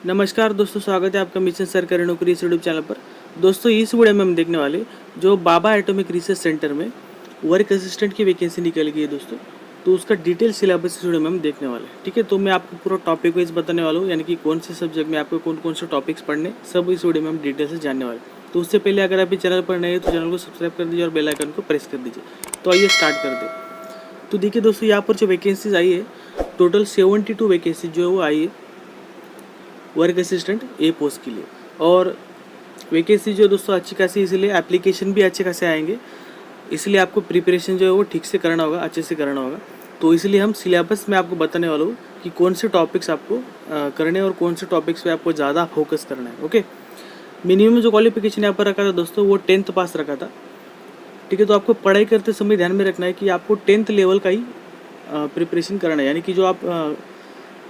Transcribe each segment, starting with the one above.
नमस्कार दोस्तों, स्वागत है आपका मिशन सरकारी नौकरी इस यूट्यूब चैनल पर। दोस्तों इस वीडियो में हम देखने वाले जो बाबा एटॉमिक रिसर्च सेंटर में वर्क असिस्टेंट की वैकेंसी निकल गई है दोस्तों, तो उसका डिटेल सिलेबस इस वीडियो में हम देखने वाले हैं। ठीक है, तो मैं आपको पूरा टॉपिक वाइज बताने वाला हूँ, यानी कि कौन से सब्जेक्ट में आपको कौन कौन से टॉपिक्स पढ़ने, सब इस वीडियो में हम डिटेल से जानने वाले हैं। तो उससे पहले अगर आप इस चैनल पर नए हैं तो चैनल को सब्सक्राइब कर दीजिए और बेल आइकन को प्रेस कर दीजिए। तो आइए स्टार्ट कर दे। तो देखिए दोस्तों, यहाँ पर जो वैकेंसीज आई है, टोटल 72 वैकेंसी जो है वो आई है वर्क असिस्टेंट ए पोस्ट के लिए। और वैकेंसी जो दोस्तों अच्छी खासी, इसलिए एप्लीकेशन भी अच्छे खासे आएंगे, इसलिए आपको प्रिपरेशन जो है वो ठीक से करना होगा, अच्छे से करना होगा। तो इसलिए हम सिलेबस में आपको बताने वाला हूँ कि कौन से टॉपिक्स आपको करने और कौन से टॉपिक्स पे आपको ज़्यादा फोकस करना है। ओके, मिनिमम जो क्वालिफिकेशन यहाँ पर रखा था दोस्तों वो 10th पास रखा था। ठीक है, तो आपको पढ़ाई करते समय ध्यान में रखना है कि आपको 10th लेवल का ही प्रिपरेशन करना है, यानी कि जो आप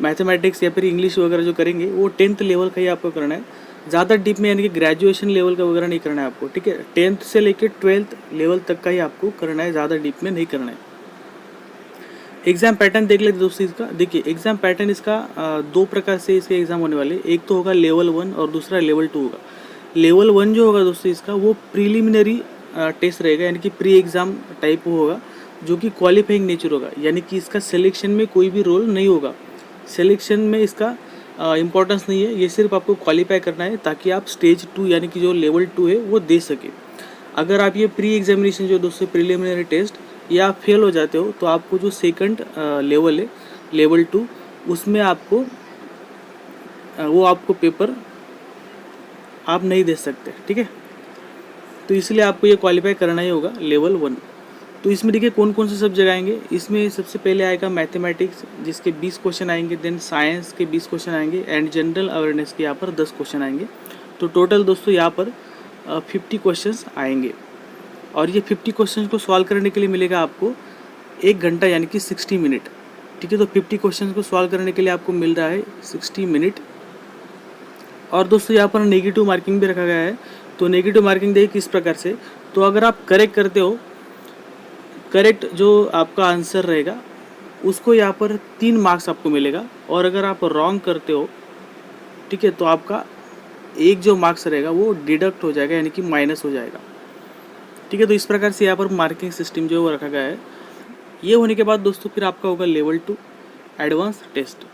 मैथमेटिक्स या फिर इंग्लिश वगैरह जो करेंगे वो 10th लेवल का ही आपको करना है, ज़्यादा डीप में यानी कि ग्रेजुएशन लेवल का वगैरह नहीं करना है आपको। ठीक है, 10th से लेकर 12th लेवल तक का ही आपको करना है, ज़्यादा डीप में नहीं करना है। एग्ज़ाम पैटर्न देख लेते दोस्तों इसका। देखिए एग्ज़ाम पैटर्न इसका दो प्रकार से इसके एग्ज़ाम होने वाले, एक तो होगा लेवल 1 और दूसरा लेवल 2 होगा। लेवल 1 जो होगा दोस्तों इसका वो प्रीलिमिनरी टेस्ट रहेगा, यानी कि प्री एग्ज़ाम टाइप होगा, जो कि क्वालिफाइंग नेचर होगा, यानी कि इसका सिलेक्शन में कोई भी रोल नहीं होगा। सिलेक्शन में इसका इम्पोर्टेंस नहीं है, ये सिर्फ आपको क्वालिफाई करना है ताकि आप स्टेज 2 यानी कि जो लेवल 2 है वो दे सके। अगर आप ये प्री एग्जामिनेशन जो दोस्तों प्रिलिमिनरी टेस्ट ये आप फेल हो जाते हो तो आपको जो सेकंड लेवल है लेवल 2, उसमें आपको वो आपको पेपर आप नहीं दे सकते। ठीक है, तो इसलिए आपको ये क्वालिफाई करना ही होगा लेवल 1। तो इसमें देखिए कौन कौन से सब्जेक्ट आएंगे। इसमें सबसे पहले आएगा मैथमेटिक्स, जिसके 20 क्वेश्चन आएंगे, देन साइंस के 20 क्वेश्चन आएंगे, एंड जनरल अवेयरनेस के यहाँ पर 10 क्वेश्चन आएंगे। तो टोटल दोस्तों यहाँ पर 50 क्वेश्चंस आएंगे, और ये 50 क्वेश्चंस को सॉल्व करने के लिए मिलेगा आपको 1 घंटा यानी कि 60 मिनट। ठीक है, तो 50 क्वेश्चंस को सॉल्व करने के लिए आपको मिल रहा है 60 मिनट। और दोस्तों यहाँ पर नेगेटिव मार्किंग भी रखा गया है। तो नेगेटिव मार्किंग देखिए किस प्रकार से, तो अगर आप करेक्ट करते हो, करेक्ट जो आपका आंसर रहेगा उसको यहाँ पर 3 मार्क्स आपको मिलेगा, और अगर आप रॉन्ग करते हो, ठीक है, तो आपका एक जो मार्क्स रहेगा वो डिडक्ट हो जाएगा, यानी कि माइनस हो जाएगा। ठीक है, तो इस प्रकार से यहाँ पर मार्किंग सिस्टम जो है वो रखा गया है। ये होने के बाद दोस्तों फिर आपका होगा लेवल 2 एडवांस टेस्ट।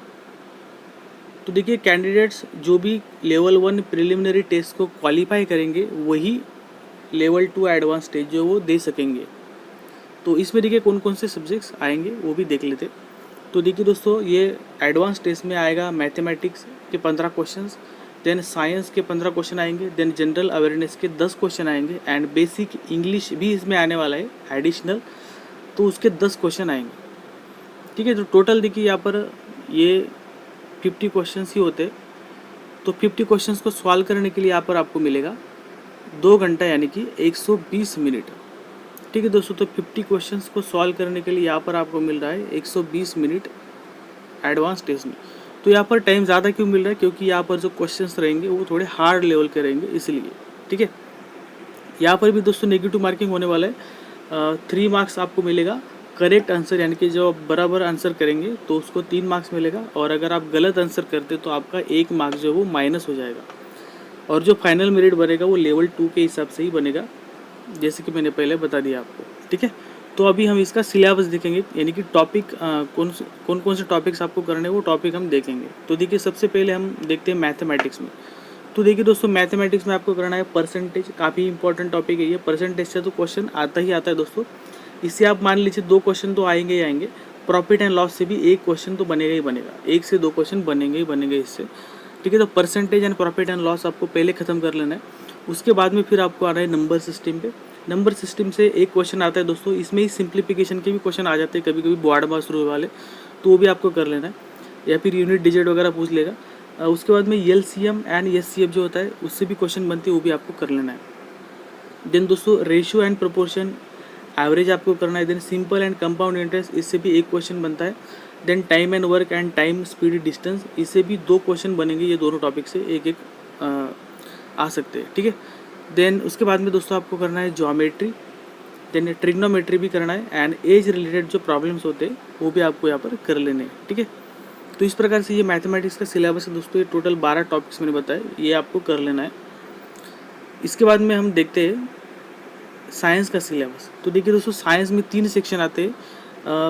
तो देखिए कैंडिडेट्स जो भी लेवल 1 प्रिलिमिनरी टेस्ट को क्वालिफाई करेंगे वही लेवल 2 एडवांस टेस्ट जो वो दे सकेंगे। तो इसमें देखिए कौन कौन से सब्जेक्ट्स आएंगे वो भी देख लेते। तो देखिए दोस्तों, ये एडवांस टेस्ट में आएगा मैथमेटिक्स के 15 क्वेश्चंस, देन साइंस के 15 क्वेश्चन आएंगे, देन जनरल अवेयरनेस के 10 क्वेश्चन आएंगे, एंड बेसिक इंग्लिश भी इसमें आने वाला है एडिशनल, तो उसके 10 क्वेश्चन आएंगे। ठीक है, तो टोटल देखिए यहाँ पर ये 50 क्वेश्चंस ही होते। तो 50 क्वेश्चंस को सॉल्व करने के लिए यहाँ पर आपको मिलेगा 2 घंटा यानी कि 120 मिनट। ठीक है दोस्तों, तो 50 क्वेश्चंस को सॉल्व करने के लिए यहाँ पर आपको मिल रहा है 120 मिनट एडवांस टेस्ट में। तो यहाँ पर टाइम ज़्यादा क्यों मिल रहा है, क्योंकि यहाँ पर जो क्वेश्चंस रहेंगे वो थोड़े हार्ड लेवल के रहेंगे इसलिए। ठीक है, यहाँ पर भी दोस्तों नेगेटिव मार्किंग होने वाला है। 3 मार्क्स आपको मिलेगा करेक्ट आंसर, यानी कि जो आप बराबर आंसर करेंगे तो उसको 3 मार्क्स मिलेगा, और अगर आप गलत आंसर करते तो आपका 1 मार्क्स जो है वो माइनस हो जाएगा। और जो फाइनल मेरिट बनेगा वो लेवल 2 के हिसाब से ही बनेगा, जैसे कि मैंने पहले बता दिया आपको। ठीक है, तो अभी हम इसका सिलेबस देखेंगे, यानी कि टॉपिक कौन से टॉपिक्स आपको करने हैं वो टॉपिक हम देखेंगे। तो देखिए सबसे पहले हम देखते हैं मैथमेटिक्स में। तो देखिए दोस्तों, मैथमेटिक्स में आपको करना है परसेंटेज, काफ़ी इंपॉर्टेंट टॉपिक है ये। परसेंटेज से तो क्वेश्चन आता ही आता है दोस्तों, इससे आप मान लीजिए 2 क्वेश्चन तो आएंगे ही आएंगे। प्रॉफिट एंड लॉस से भी 1 क्वेश्चन तो बनेगा ही बनेगा, 1 से 2 क्वेश्चन बनेंगे ही बनेंगे इससे। ठीक है, तो percentage and profit and loss आपको पहले ख़त्म कर लेना है। उसके बाद में फिर आपको आना है नंबर सिस्टम पे। नंबर सिस्टम से एक क्वेश्चन आता है दोस्तों, इसमें ही सिंप्लीफिकेशन के भी क्वेश्चन आ जाते हैं कभी कभी बोर्ड में शुरू वाले, तो वो भी आपको कर लेना है, या फिर यूनिट डिजिट वगैरह पूछ लेगा। उसके बाद में एलसीएम एंड एचसीएफ जो होता है उससे भी क्वेश्चन बनते हैं, वो भी आपको कर लेना है। देन दोस्तों रेशियो एंड प्रोपोर्शन एवरेज आपको करना है। Then simple and compound interest, इससे भी एक क्वेश्चन बनता है। Then time and work and time speed distance, इससे भी 2 क्वेश्चन बनेंगे। ये दोनों टॉपिक से एक एक आ सकते हैं। ठीक है, देन उसके बाद में दोस्तों आपको करना है ज्योमेट्री, देन ट्रिग्नोमेट्री भी करना है, एंड एज रिलेटेड जो प्रॉब्लम्स होते हैं वो भी आपको यहाँ पर कर लेने हैं। ठीक है, तो इस प्रकार से ये मैथमेटिक्स का सिलेबस है दोस्तों। ये टोटल 12 टॉपिक्स मैंने बताए, ये आपको कर लेना है। इसके बाद में हम देखते हैं साइंस का सिलेबस। तो देखिए दोस्तों, साइंस में 3 सेक्शन आते हैं।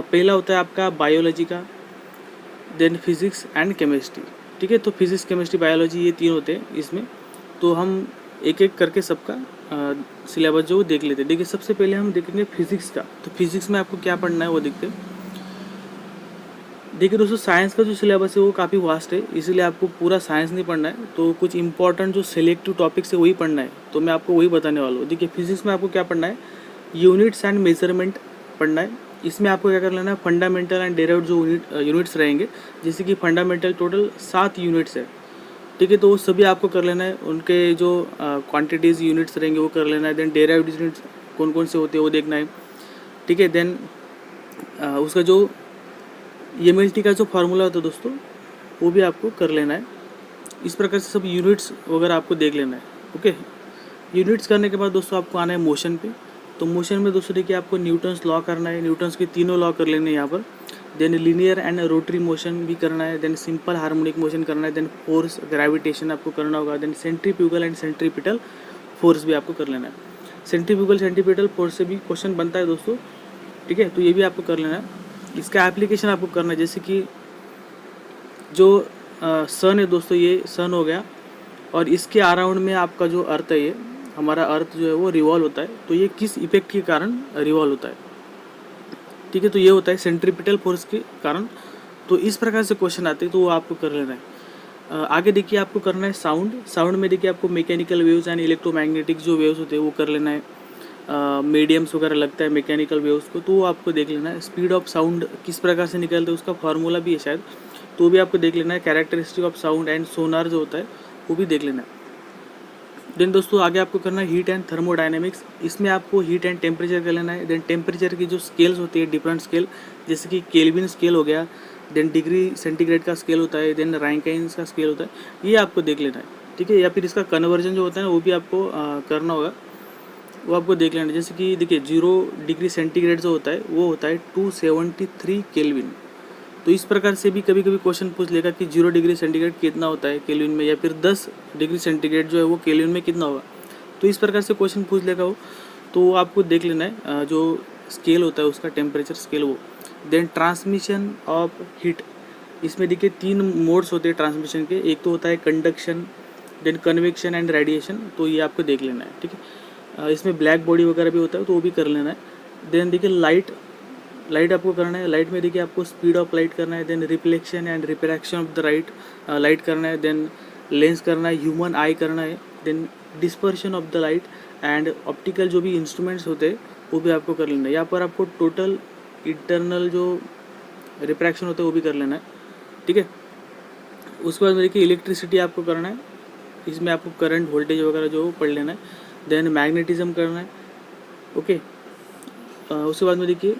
पहला होता है आपका बायोलॉजी का, देन फिजिक्स एंड केमिस्ट्री। ठीक है, तो फिजिक्स केमिस्ट्री बायोलॉजी ये 3 होते हैं इसमें। तो हम एक एक करके सबका सिलेबस जो देख लेते हैं। देखिए सबसे पहले हम देखेंगे फिजिक्स का। तो फिजिक्स में आपको क्या पढ़ना है वो देखते हैं। देखिए दोस्तों, साइंस का जो सिलेबस है वो काफ़ी वास्ट है, इसलिए आपको पूरा साइंस नहीं पढ़ना है। तो कुछ इंपॉर्टेंट जो सिलेक्टिव टॉपिक्स है वही पढ़ना है, तो मैं आपको वही बताने वाला हूँ। देखिए फिजिक्स में आपको क्या पढ़ना है, यूनिट्स एंड मेजरमेंट पढ़ना है। इसमें आपको क्या कर लेना है, फंडामेंटल एंड डेराइव्ड जो यूनिट्स रहेंगे, जैसे कि फंडामेंटल टोटल 7 यूनिट्स है। ठीक है, तो वो सभी आपको कर लेना है। उनके जो क्वांटिटीज़ यूनिट्स रहेंगे वो कर लेना है। देन डेराइव्ड यूनिट्स कौन कौन से होते हैं वो देखना है। ठीक है, देन उसका जो एमएलटी का जो फार्मूला होता है दोस्तों, वो भी आपको कर लेना है। इस प्रकार से सब यूनिट्स वगैरह आपको देख लेना है। ओके, यूनिट्स करने के बाद दोस्तों आपको आना है मोशन पे। तो मोशन में दोस्तों देखिए आपको न्यूटन्स लॉ करना है, न्यूटन्स के तीनों लॉ कर लेने हैं यहाँ पर। Then linear and rotary motion भी करना है, देन सिंपल हार्मोनिक मोशन करना है, देन फोर्स ग्रेविटेशन आपको करना होगा, then centrifugal and centripetal force भी आपको कर लेना है। सेंट्रीफ्यूगल सेंट्रीपिटल फोर्स से भी क्वेश्चन बनता है दोस्तों। ठीक है, तो ये भी आपको कर लेना है। इसका एप्लीकेशन आपको करना है, जैसे कि जो सन है दोस्तों, ये सन हो गया और इसके अराउंड में आपका जो अर्थ है, ये हमारा अर्थ जो है वो रिवॉल्व होता है। तो ये किस इफेक्ट के कारण रिवॉल्व होता है। ठीक है, तो ये होता है सेंट्रीपिटल फोर्स के कारण। तो इस प्रकार से क्वेश्चन आते हैं, तो वो आपको कर लेना है। आगे देखिए आपको करना है साउंड में देखिए आपको मैकेनिकल वेव्स एंड इलेक्ट्रोमैग्नेटिक जो वेव्स होते हैं वो कर लेना है। मीडियम्स वगैरह लगता है मैकेनिकल वेव्स को, तो वो आपको देख लेना है। स्पीड ऑफ साउंड किस प्रकार से निकलता है उसका फार्मूला भी है शायद, तो भी आपको देख लेना है। कैरेक्टरिस्टिक ऑफ साउंड एंड सोनार जो होता है वो भी देख लेना है। देन दोस्तों आगे आपको करना है हीट एंड थर्मोडायनेमिक्स। इसमें आपको हीट एंड टेम्परेचर कर लेना है। देन टेम्परेचर की जो स्केल्स होती है डिफरेंट स्केल, जैसे कि केल्विन स्केल हो गया, देन डिग्री सेंटीग्रेड का स्केल होता है, देन रैंकाइन्स का स्केल होता है, ये आपको देख लेना है। ठीक है, या फिर इसका कन्वर्जन जो होता है ना वो भी आपको करना होगा, वो आपको देख लेना है। जैसे कि देखिए 0 डिग्री सेंटीग्रेड जो होता है वो होता है 273 केल्विन। तो इस प्रकार से भी कभी कभी क्वेश्चन पूछ लेगा कि 0 डिग्री सेंटीग्रेड कितना होता है केल्विन में, या फिर 10 डिग्री सेंटीग्रेड जो है वो केल्विन में कितना होगा। तो इस प्रकार से क्वेश्चन पूछ लेगा वो, तो आपको देख लेना है जो स्केल होता है उसका टेम्परेचर स्केल वो। देन ट्रांसमिशन ऑफ हीट, इसमें देखिए 3 मोड्स होते हैं ट्रांसमिशन के। एक तो होता है conduction, then convection and radiation, तो ये आपको देख लेना है। ठीक है, इसमें ब्लैक बॉडी वगैरह भी होता है तो वो भी कर लेना है। देन देखिए लाइट आपको करना है। लाइट में देखिए आपको स्पीड ऑफ लाइट करना है, then reflection and refraction of the light करना है, देन लेंस करना है, ह्यूमन आई करना है, then dispersion of the light and optical जो भी इंस्ट्रूमेंट्स होते हैं वो भी आपको कर लेना है। यहाँ पर आपको टोटल इंटरनल जो रिफ्रैक्शन होता है वो भी कर लेना है। ठीक है, उसके बाद देखिए इलेक्ट्रिसिटी आपको करना है, इसमें आपको करंट वोल्टेज वगैरह जो पढ़ लेना है। देन मैग्नेटिज्म करना है। ओके, उसके बाद में देखिए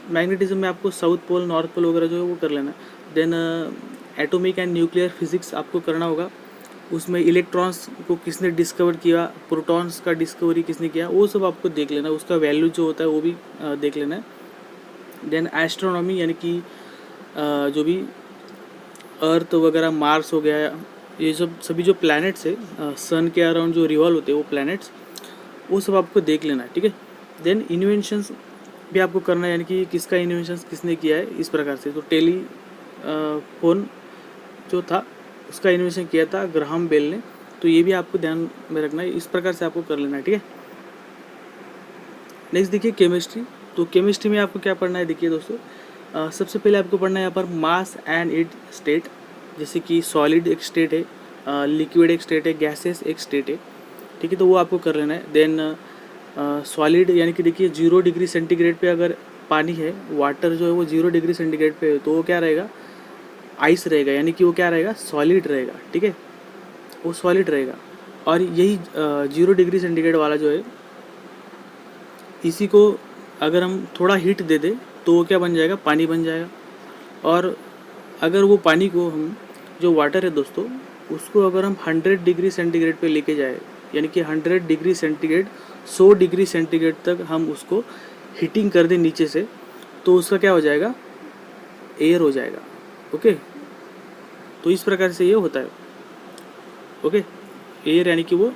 मैग्नेटिज्म में आपको साउथ पोल नॉर्थ पोल वगैरह जो है वो कर लेना है। Then atomic and nuclear physics आपको करना होगा, उसमें इलेक्ट्रॉन्स को किसने डिस्कवर किया, प्रोटॉन्स का डिस्कवरी किसने किया, वो सब आपको देख लेना है। उसका वैल्यू जो होता है वो भी देख लेना है। देन एस्ट्रोनॉमी, यानी कि जो भी अर्थ वगैरह, मार्स हो गया, ये सब सभी जो प्लैनेट्स है सन के अराउंड जो रिवॉल्व होते हैं वो प्लैनेट्स, वो सब आपको देख लेना है। ठीक है, देन इन्वेंशंस भी आपको करना है, यानी कि किसका इन्वेंशन किसने किया है इस प्रकार से। तो टेलीफोन जो था उसका इन्वेंशन किया था ग्राहम बेल ने, तो ये भी आपको ध्यान में रखना है। इस प्रकार से आपको कर लेना है। ठीक है, नेक्स्ट देखिए केमिस्ट्री। तो केमिस्ट्री में आपको क्या पढ़ना है, देखिए दोस्तों सबसे पहले आपको पढ़ना है यहाँ पर मास एंड इट स्टेट, जैसे कि सॉलिड एक स्टेट है, लिक्विड एक स्टेट है, गैसेस एक स्टेट है। ठीक है, तो वो आपको कर लेना है। देन सॉलिड, यानी कि देखिए 0 डिग्री सेंटीग्रेड पे अगर पानी है, वाटर जो है वो 0 डिग्री सेंटीग्रेड पे है, तो वो क्या रहेगा, आइस रहेगा, यानी कि वो क्या रहेगा, सॉलिड रहेगा। ठीक है, वो सॉलिड रहेगा। और यही 0 डिग्री सेंटीग्रेड वाला जो है, इसी को अगर हम थोड़ा हीट दे दें तो वो क्या बन जाएगा, पानी बन जाएगा। और अगर वो पानी को हम, जो वाटर है दोस्तों, उसको अगर हम 100 डिग्री सेंटीग्रेड पे लेके जाए, यानी कि 100 डिग्री सेंटीग्रेड 100 डिग्री सेंटीग्रेड तक हम उसको हीटिंग कर दें नीचे से, तो उसका क्या हो जाएगा, एयर हो जाएगा। ओके, तो इस प्रकार से ये होता है। ओके, एयर यानी कि वो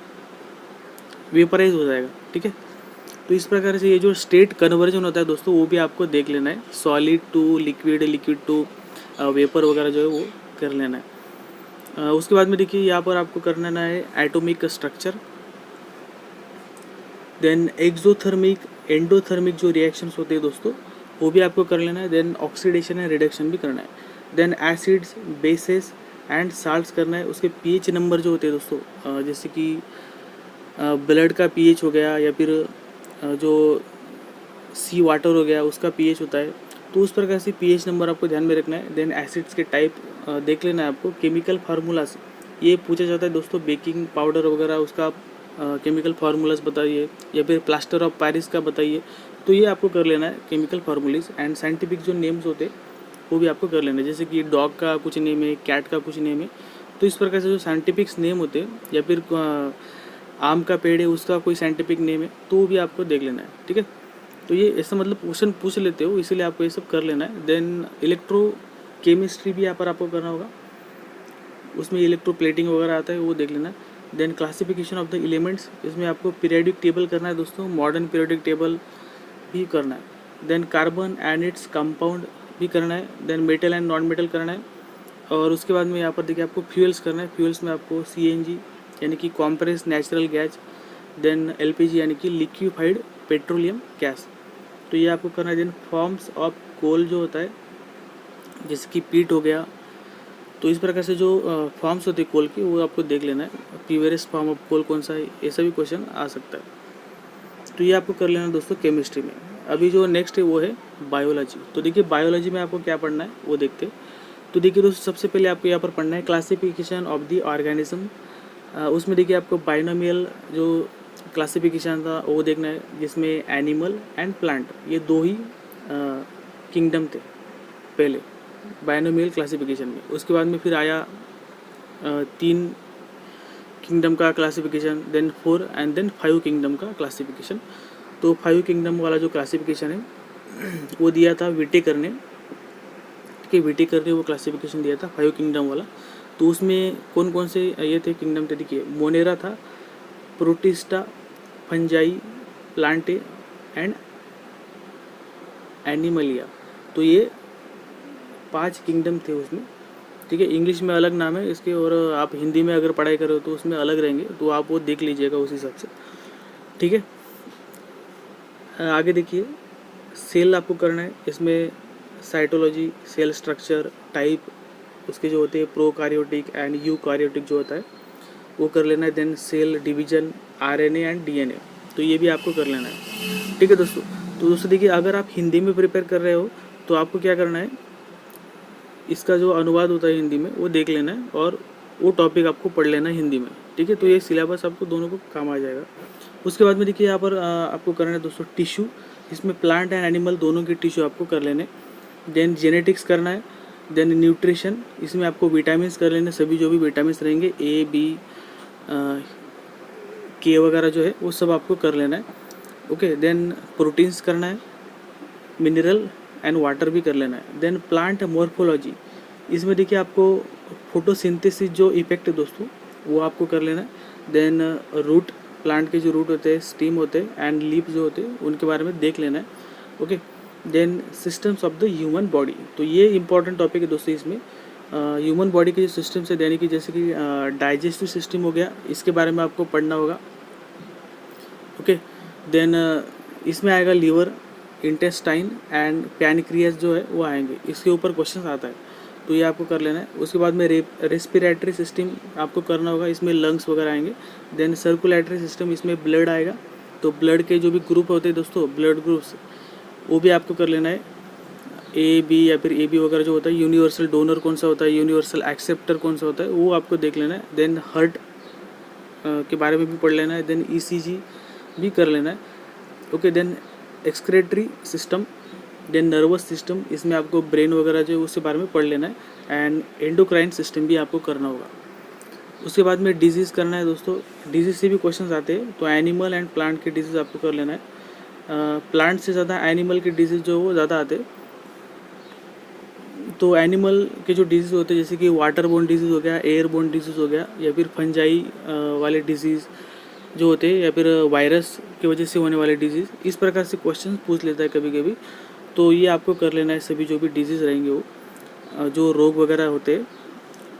वेपराइज हो जाएगा, ठीक है। तो इस प्रकार से ये जो स्टेट कन्वर्जन होता है दोस्तों, वो भी आपको देख लेना है, solid to liquid, liquid to vapour वगैरह जो है वो कर लेना है। उसके बाद में देखिए यहाँ पर आपको करना है atomic structure, then exothermic endothermic जो रिएक्शंस होते हैं दोस्तों वो भी आपको कर लेना है, देन ऑक्सीडेशन एंड रिडक्शन भी करना है, then acids, bases and salts करना है। उसके पीएच नंबर जो होते हैं दोस्तों, जैसे कि ब्लड का पीएच हो गया या फिर जो सी वाटर हो गया उसका पीएच होता है, तो उस प्रकार से पीएच नंबर आपको ध्यान में रखना है। देन एसिड्स के टाइप देख लेना है आपको। केमिकल फार्मूलाज ये पूछा जाता है दोस्तों, बेकिंग पाउडर वगैरह उसका केमिकल फार्मूलाज बताइए, या फिर प्लास्टर ऑफ पेरिस का बताइए, तो ये आपको कर लेना है केमिकल फार्मूलाज। एंड साइंटिफिक जो नेम्स होते हैं वो भी आपको कर लेना है, जैसे कि डॉग का कुछ नेम है, कैट का कुछ नेम है, तो इस प्रकार से जो साइंटिफिक नेम होते हैं, या फिर आम का पेड़ है उसका कोई साइंटिफिक नेम है, तो वो भी आपको देख लेना है, ठीक है। तो ये ऐसा मतलब क्वेश्चन पूछ लेते हो, इसीलिए आपको ये सब कर लेना है। देन इलेक्ट्रो केमिस्ट्री भी यहाँ पर आपको करना होगा, उसमें इलेक्ट्रो प्लेटिंग वगैरह आता है, वो देख लेना। Then classification of the elements, इसमें आपको पीरियोडिक टेबल करना है दोस्तों, मॉडर्न पीरियोडिक टेबल भी करना है। Then carbon and its compound भी करना है, then metal and non metal करना है। और उसके बाद में यहाँ पर देखिए आपको फ्यूल्स करना है। फ्यूल्स में आपको CNG यानी कि compress natural gas, then LPG यानी कि लिक्विफाइड पेट्रोलियम गैस, तो ये आपको करना है। देन फॉर्म्स ऑफ कोल जो होता है, जैसे कि पीट हो गया, तो इस प्रकार से जो फॉर्म्स होते हैं कोल की वो आपको देख लेना है। प्योरेस्ट फॉर्म ऑफ कोल कौन सा है, ऐसा भी क्वेश्चन आ सकता है, तो ये आपको कर लेना है दोस्तों केमिस्ट्री में। अभी जो नेक्स्ट है वो है बायोलॉजी। तो देखिए बायोलॉजी में आपको क्या पढ़ना है वो देखते हैं। तो देखिए दोस्तों सबसे पहले आपको यहाँ पर पढ़ना है क्लासिफिकेशन ऑफ द ऑर्गेनिज्म। उसमें देखिए आपको बाइनोमियल जो क्लासिफिकेशन था वो देखना है, जिसमें एनिमल एंड प्लांट ये दो ही किंगडम थे पहले बाइनोमियल क्लासिफिकेशन में। उसके बाद में फिर आया 3 किंगडम का classification, then 4 and then 5 kingdom का क्लासिफिकेशन। तो 5 किंगडम वाला जो क्लासिफिकेशन है वो दिया था विटेकर ने, ठीक है, विटेकर ने वो क्लासिफिकेशन दिया था 5 किंगडम वाला। तो उसमें कौन कौन से ये थे किंगडम थे, देखिए मोनेरा था, protista, fungi, Plantae and Animalia, तो ये 5 किंगडम थे उसमें, ठीक है। इंग्लिश में अलग नाम है इसके, और आप हिंदी में अगर पढ़ाई करो तो उसमें अलग रहेंगे, तो आप वो देख लीजिएगा उस हिसाब से, ठीक है। आगे देखिए सेल आपको करना है, इसमें साइटोलॉजी, सेल स्ट्रक्चर, टाइप उसके जो होते हैं प्रोकार्योटिक एंड यूकार्योटिक जो होता है वो कर लेना है। Then cell division, RNA and DNA, तो ये भी आपको कर लेना है, ठीक है दोस्तों। तो दोस्तों देखिए अगर आप हिंदी में प्रिपेयर कर रहे हो तो आपको क्या करना है, इसका जो अनुवाद होता है हिंदी में वो देख लेना है, और वो टॉपिक आपको पढ़ लेना है हिंदी में, ठीक है। तो ये सिलेबस आपको दोनों को काम आ जाएगा। उसके बाद में देखिए यहाँ पर आपको करना है दोस्तों टिश्यू, इसमें प्लांट एंड एनिमल दोनों के टिश्यू आपको कर लेने। देन जेनेटिक्स करना है, देन न्यूट्रिशन, इसमें आपको विटामिन्स कर लेने, सभी जो भी विटामिन्स रहेंगे A, B, K वगैरह जो है वो सब आपको कर लेना है, ओके। देन प्रोटीन्स करना है, मिनरल एंड वाटर भी कर लेना है। देन प्लांट मॉर्फोलॉजी, इसमें देखिए आपको फोटोसिंथेसिस जो इफेक्ट है दोस्तों वो आपको कर लेना है। देन रूट, प्लांट के जो रूट होते हैं, स्टीम होते हैं एंड लीफ जो होते हैं उनके बारे में देख लेना है, okay. Then systems of the human body, तो ये इंपॉर्टेंट टॉपिक है दोस्तों। इसमें ह्यूमन बॉडी के जो सिस्टम्स है, यानी कि जैसे कि डाइजेस्टिव सिस्टम हो गया, इसके बारे में आपको पढ़ना होगा, ओके। देन इसमें आएगा लीवर, इंटेस्टाइन एंड पैनक्रियास जो है वो आएंगे, इसके ऊपर क्वेश्चन आता है, तो ये आपको कर लेना है। उसके बाद में रेस्पिरेटरी सिस्टम आपको करना होगा, इसमें लंग्स वगैरह आएंगे। देन सर्कुलेटरी सिस्टम, इसमें ब्लड आएगा, तो ब्लड के जो भी ग्रुप होते हैं दोस्तों, ब्लड ग्रुप्स, वो भी आपको कर लेना है। AB या फिर AB वगैरह जो होता है, यूनिवर्सल डोनर कौन सा होता है, यूनिवर्सल एक्सेप्टर कौन सा होता है, वो आपको देख लेना है। देन हार्ट के बारे में भी पढ़ लेना है, देन ECG भी कर लेना है, okay. Then excretory system, then nervous system, इसमें आपको ब्रेन वगैरह जो है उसके बारे में पढ़ लेना है। एंड एंडोक्राइन सिस्टम भी आपको करना होगा। उसके बाद में डिजीज़ करना है दोस्तों, डिजीज़ से भी क्वेश्चन आते हैं, तो एनिमल एंड प्लांट के डिजीज़ आपको कर लेना है। प्लांट से ज़्यादा एनिमल के डिजीज़ जो वो ज़्यादा आते हैं, तो एनिमल के जो डिजीज़ होते हैं जैसे कि वाटर बोर्न डिजीज़ हो गया, एयर बोर्न डिजीज़ हो गया, या फिर फंजाई वाले डिजीज़ जो होते हैं, या फिर वायरस की वजह से होने वाले डिजीज़, इस प्रकार से क्वेश्चन पूछ लेता है कभी कभी। तो ये आपको कर लेना है, सभी जो भी डिजीज़ रहेंगे वो जो रोग वगैरह होते हैं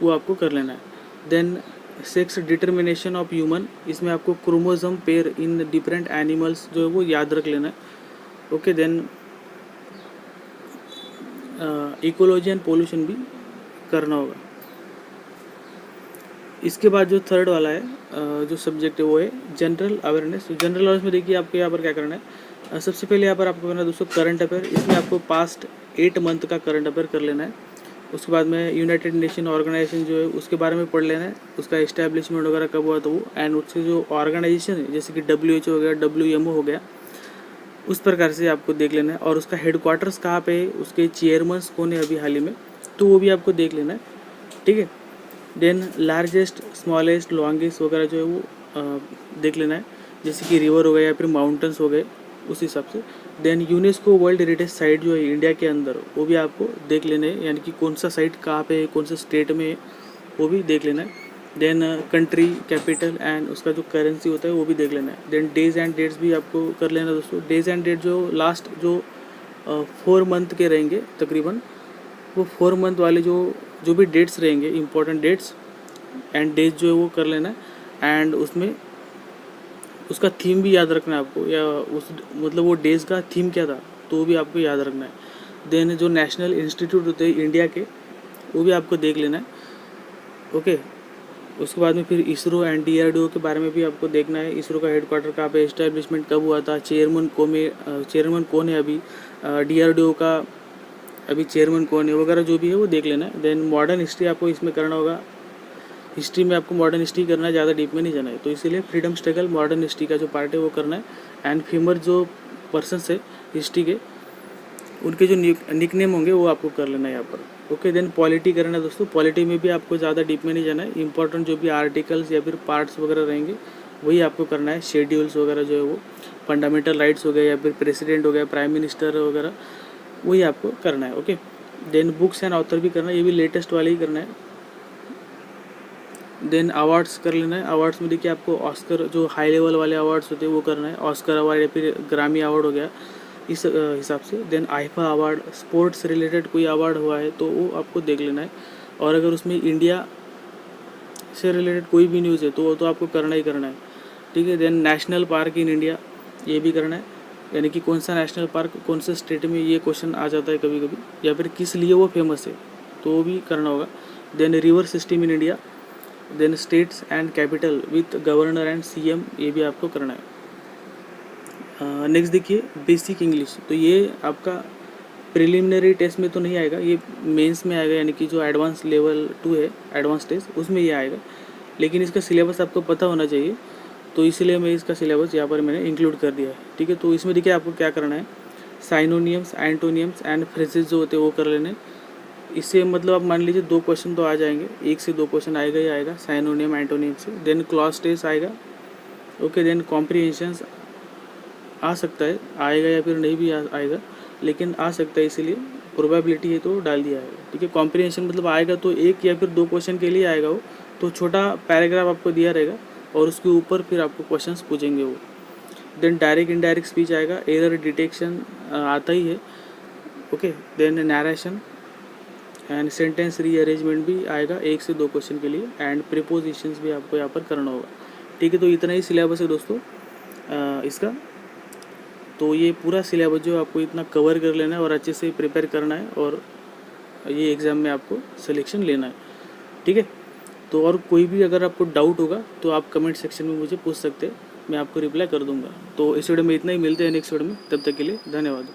वो आपको कर लेना है। Then sex determination of human, इसमें आपको chromosome pair in different animals जो है वो याद रख लेना है। Okay, then ecology and pollution भी करना होगा। इसके बाद जो थर्ड वाला है जो सब्जेक्ट है वो है जनरल अवेयरनेस। जनरल अवेयरनेस में देखिए आपको यहाँ पर क्या करना है। सबसे पहले यहाँ पर आपको करना है दोस्तों करंट अफेयर। इसमें आपको पास्ट 8 मंथ का करंट अफेयर कर लेना है। उसके बाद में यूनाइटेड नेशन ऑर्गेनाइजेशन जो है उसके बारे में पढ़ लेना है, उसका इस्टेब्लिशमेंट वगैरह कब हुआ था वो, एंड उससे जो ऑर्गेनाइजेशन है जैसे कि WHO हो गया, WMO हो गया, उस प्रकार से आपको देख लेना है। और उसका हेडक्वार्टर्स कहाँ पे है, उसके चेयरमैन कौन है अभी हाल ही में, तो वो भी आपको देख लेना है। ठीक है, देन लार्जेस्ट, स्मॉलेस्ट, लॉन्गेस्ट वगैरह जो है वो देख लेना है, जैसे कि रिवर हो गए या फिर माउंटेन्स हो गए, उस हिसाब से। Then UNESCO world heritage site जो है इंडिया के अंदर, वो भी आपको देख लेना है, यानी कि कौन सा साइट कहाँ पे है, कौन सा स्टेट में है, वो भी देख लेना है। देन कंट्री, कैपिटल एंड उसका जो करेंसी होता है वो भी देख लेना है। देन डेज एंड डेट्स भी आपको कर लेना दोस्तों। डेज एंड डेट जो लास्ट जो 4 मंथ के रहेंगे तकरीबन, वो 4 मंथ वाले जो भी डेट्स रहेंगे, इंपॉर्टेंट डेट्स एंड डेज जो है वो कर लेना है। एंड उसमें उसका थीम भी याद रखना है आपको, या उस मतलब वो डेज का थीम क्या था तो वो भी आपको याद रखना है। देन जो नेशनल इंस्टीट्यूट होते हैं इंडिया के, वो भी आपको देख लेना है। ओके, उसके बाद में फिर इसरो एंड DRDO के बारे में भी आपको देखना है। इसरो का हेडक्वार्टर कहाँ पे, एस्टैब्लिशमेंट कब हुआ था, चेयरमैन कौन है अभी, DRDO का अभी चेयरमैन कौन है वगैरह जो भी है वो देख लेना है। देन मॉडर्न हिस्ट्री आपको इसमें करना होगा। हिस्ट्री में आपको मॉडर्न हिस्ट्री करना है, ज़्यादा डीप में नहीं जाना है, तो इसीलिए फ्रीडम स्ट्रगल मॉडर्न हिस्ट्री का जो पार्ट है वो करना है। एंड फेमस जो पर्सन्स है हिस्ट्री के, उनके जो निकनेम होंगे वो आपको कर लेना है यहाँ पर। ओके, देन पॉलिटी करना है दोस्तों। पॉलिटी में भी आपको ज़्यादा डीप में नहीं जाना है, इंपॉर्टेंट जो भी आर्टिकल्स या फिर पार्ट्स वगैरह रहेंगे वही आपको करना है। शेड्यूल्स वगैरह जो है वो, फंडामेंटल राइट्स हो गए या फिर प्रेसिडेंट हो गया, प्राइम मिनिस्टर वगैरह, वही आपको करना है। Okay, then books and author भी करना है, ये भी लेटेस्ट वाले ही करना है। देन अवार्ड्स कर लेना है। अवार्ड्स में देखिए आपको ऑस्कर जो हाई लेवल वाले अवार्ड्स होते हैं वो करना है, ऑस्कर अवार्ड या फिर ग्रामी अवार्ड हो गया, इस हिसाब से। Then IIFA award, sports related कोई अवार्ड हुआ है तो वो आपको देख लेना है। और अगर उसमें इंडिया से रिलेटेड कोई भी न्यूज़ है तो वो तो आपको करना ही करना है। ठीक है, then national park in India, ये भी करना है, यानी कि कौन सा नेशनल पार्क कौन से स्टेट में, ये क्वेश्चन आ जाता है कभी कभी, या फिर किस लिए वो फेमस है, तो वो भी करना होगा। Then river system in India, then states and capital with governor and CM, ये भी आपको करना है। नेक्स्ट देखिए बेसिक इंग्लिश, तो ये आपका प्रिलिमिनरी टेस्ट में तो नहीं आएगा, ये मेंस में आएगा, यानी कि जो एडवांस लेवल 2 है, एडवांस टेस्ट, उसमें ये आएगा। लेकिन इसका सिलेबस आपको पता होना चाहिए, तो इसलिए मैं इसका सिलेबस यहाँ पर मैंने इंक्लूड कर दिया है। ठीक है, तो इसमें देखिए आपको क्या करना है, साइनोनियम्स, एंटोनियम्स एंड फ्रेजेस जो होते हैं वो कर लेने। इससे मतलब आप मान लीजिए 2 क्वेश्चन तो आ जाएंगे, 1 से 2 क्वेश्चन आएगा ही आएगा साइनोनियम एंटोनियम से। देन क्लॉज टेस्ट आएगा। ओके, देन कॉम्प्रिहेंशंस आ सकता है, आएगा या फिर नहीं भी आएगा, लेकिन आ सकता है, इसीलिए प्रोबेबिलिटी है तो डाल दिया है। ठीक है, कॉम्प्रिहेंशन मतलब आएगा तो 1 या फिर 2 क्वेश्चन के लिए आएगा वो, तो छोटा पैराग्राफ आपको दिया रहेगा और उसके ऊपर फिर आपको क्वेश्चंस पूछेंगे वो। देन डायरेक्ट इनडायरेक्ट स्पीच आएगा, एरर डिटेक्शन आता ही है। Okay, then narration and sentence rearrangement भी आएगा 1 से 2 क्वेश्चन के लिए, एंड प्रीपोजिशंस भी आपको यहाँ पर करना होगा। ठीक है, तो इतना ही सिलेबस है दोस्तों इसका। तो ये पूरा सिलेबस जो आपको इतना कवर कर लेना है और अच्छे से प्रिपेयर करना है, और ये एग्ज़ाम में आपको सिलेक्शन लेना है। ठीक है, तो और कोई भी अगर आपको डाउट होगा तो आप कमेंट सेक्शन में मुझे पूछ सकते हैं, मैं आपको रिप्लाई कर दूंगा। तो इस वीडियो में इतना ही, मिलते हैं नेक्स्ट वीडियो में, तब तक के लिए धन्यवाद।